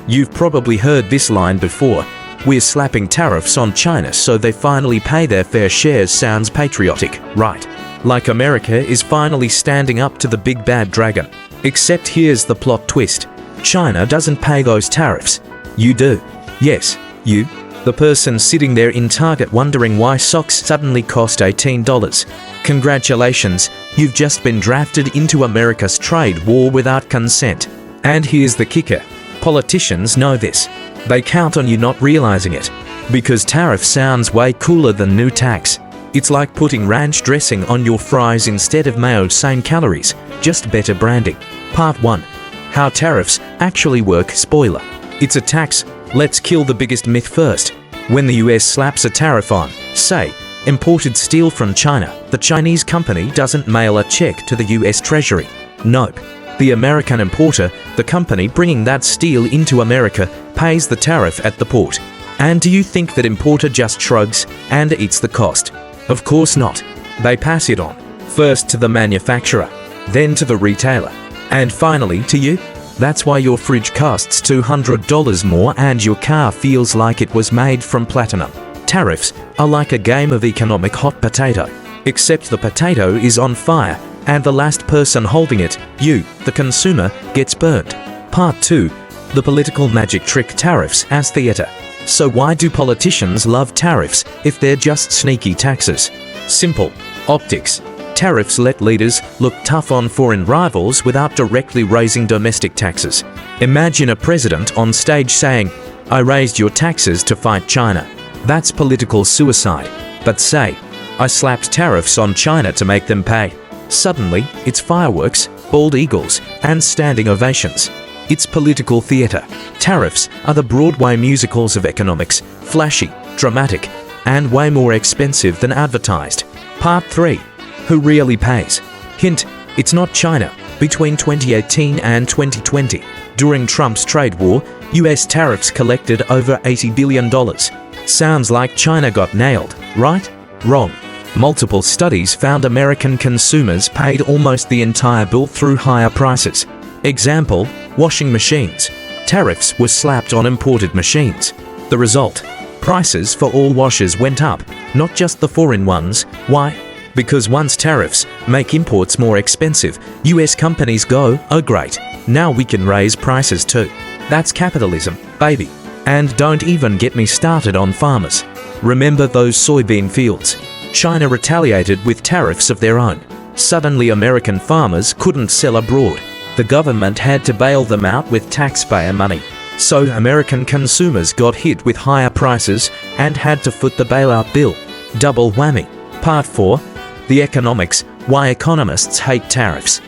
You've probably heard this line before. We're slapping tariffs on China so they finally pay their fair shares. Sounds patriotic, right? Like America is finally standing up to the big bad dragon. Except here's the plot twist. China doesn't pay those tariffs. You do. Yes, you. The person sitting there in Target wondering why socks suddenly cost $18. Congratulations, you've just been drafted into America's trade war without consent. And here's the kicker. Politicians know this. They count on you not realizing it. Because tariff sounds way cooler than new tax. It's like putting ranch dressing on your fries instead of mayo. Same calories, just better branding. Part 1. How tariffs actually work. Spoiler. It's a tax. Let's kill the biggest myth first. When the US slaps a tariff on, say, imported steel from China, the Chinese company doesn't mail a check to the US Treasury. Nope. The American importer, the company bringing that steel into America, pays the tariff at the port. And do you think that importer just shrugs and eats the cost? Of course not. They pass it on, first to the manufacturer, then to the retailer, and finally to you. That's why your fridge costs $200 more and your car feels like it was made from platinum. Tariffs are like a game of economic hot potato, except the potato is on fire and the last person holding it, you, the consumer, gets burnt. Part 2. The political magic trick. Tariffs as theater. So why do politicians love tariffs if they're just sneaky taxes? Simple. Optics. Tariffs let leaders look tough on foreign rivals without directly raising domestic taxes. Imagine a president on stage saying, "I raised your taxes to fight China." That's political suicide. But say, "I slapped tariffs on China to make them pay." Suddenly, it's fireworks, bald eagles, and standing ovations. It's political theater. Tariffs are the Broadway musicals of economics, flashy, dramatic, and way more expensive than advertised. Part 3. Who really pays? Hint, it's not China. Between 2018 and 2020, during Trump's trade war, US tariffs collected over $80 billion. Sounds like China got nailed, right? Wrong. Multiple studies found American consumers paid almost the entire bill through higher prices. Example, washing machines. Tariffs were slapped on imported machines. The result? Prices for all washers went up, not just the foreign ones. Why? Because once tariffs make imports more expensive, US companies go, "Oh great, now we can raise prices too." That's capitalism, baby. And don't even get me started on farmers. Remember those soybean fields? China retaliated with tariffs of their own. Suddenly American farmers couldn't sell abroad. The government had to bail them out with taxpayer money. So American consumers got hit with higher prices and had to foot the bailout bill. Double whammy. Part 4. The economics. Why economists hate tariffs.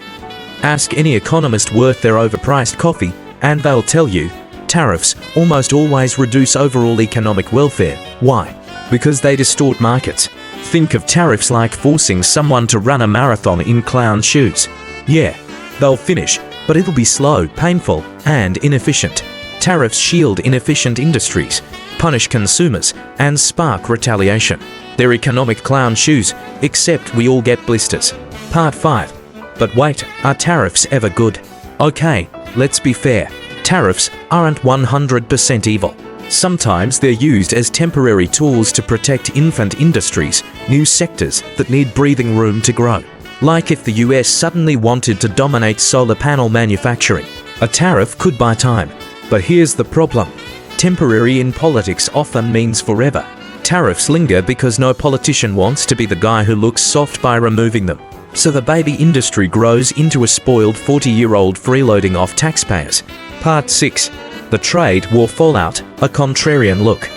Ask any economist worth their overpriced coffee and they'll tell you, tariffs almost always reduce overall economic welfare. Why? Because they distort markets. Think of tariffs like forcing someone to run a marathon in clown shoes. Yeah, they'll finish, but it'll be slow, painful, and inefficient. Tariffs shield inefficient industries, punish consumers, and spark retaliation. They're economic clown shoes, except we all get blisters. Part 5. But wait, are tariffs ever good? Okay, let's be fair. Tariffs aren't 100% evil. Sometimes they're used as temporary tools to protect infant industries, new sectors that need breathing room to grow. Like if the US suddenly wanted to dominate solar panel manufacturing, a tariff could buy time. But here's the problem. Temporary in politics often means forever. Tariffs linger because no politician wants to be the guy who looks soft by removing them. So the baby industry grows into a spoiled 40-year-old freeloading off taxpayers. Part 6. The trade war fallout, a contrarian look.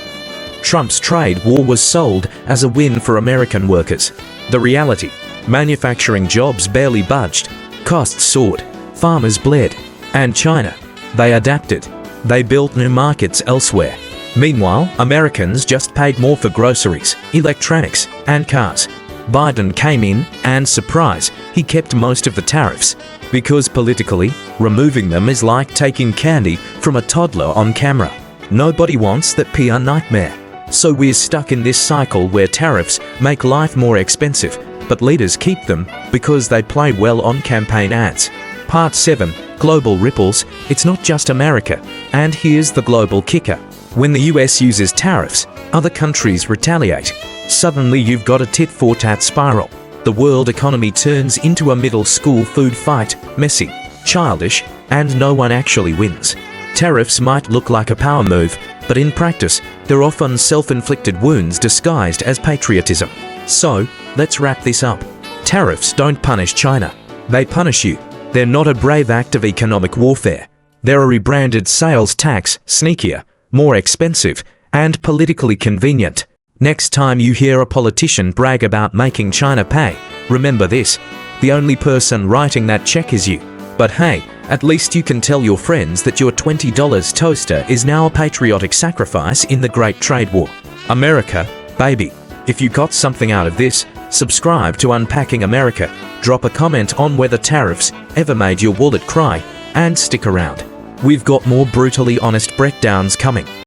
Trump's trade war was sold as a win for American workers. The reality, manufacturing jobs barely budged, costs soared, farmers bled, and China, they adapted. They built new markets elsewhere. Meanwhile, Americans just paid more for groceries, electronics, and cars. Biden came in and, surprise, he kept most of the tariffs. Because politically, removing them is like taking candy from a toddler on camera. Nobody wants that PR nightmare. So we're stuck in this cycle where tariffs make life more expensive, but leaders keep them because they play well on campaign ads. Part 7. Global ripples, it's not just America. And here's the global kicker. When the US uses tariffs, other countries retaliate. Suddenly you've got a tit-for-tat spiral. The world economy turns into a middle school food fight, messy, childish, and no one actually wins. Tariffs might look like a power move, but in practice, they're often self-inflicted wounds disguised as patriotism. So, let's wrap this up. Tariffs don't punish China. They punish you. They're not a brave act of economic warfare. They're a rebranded sales tax, sneakier, more expensive, and politically convenient. Next time you hear a politician brag about making China pay, remember this: the only person writing that check is you. But hey, at least you can tell your friends that your $20 toaster is now a patriotic sacrifice in the Great Trade War. America, baby. If you got something out of this, subscribe to Unpacking America, drop a comment on whether tariffs ever made your wallet cry, and stick around. We've got more brutally honest breakdowns coming.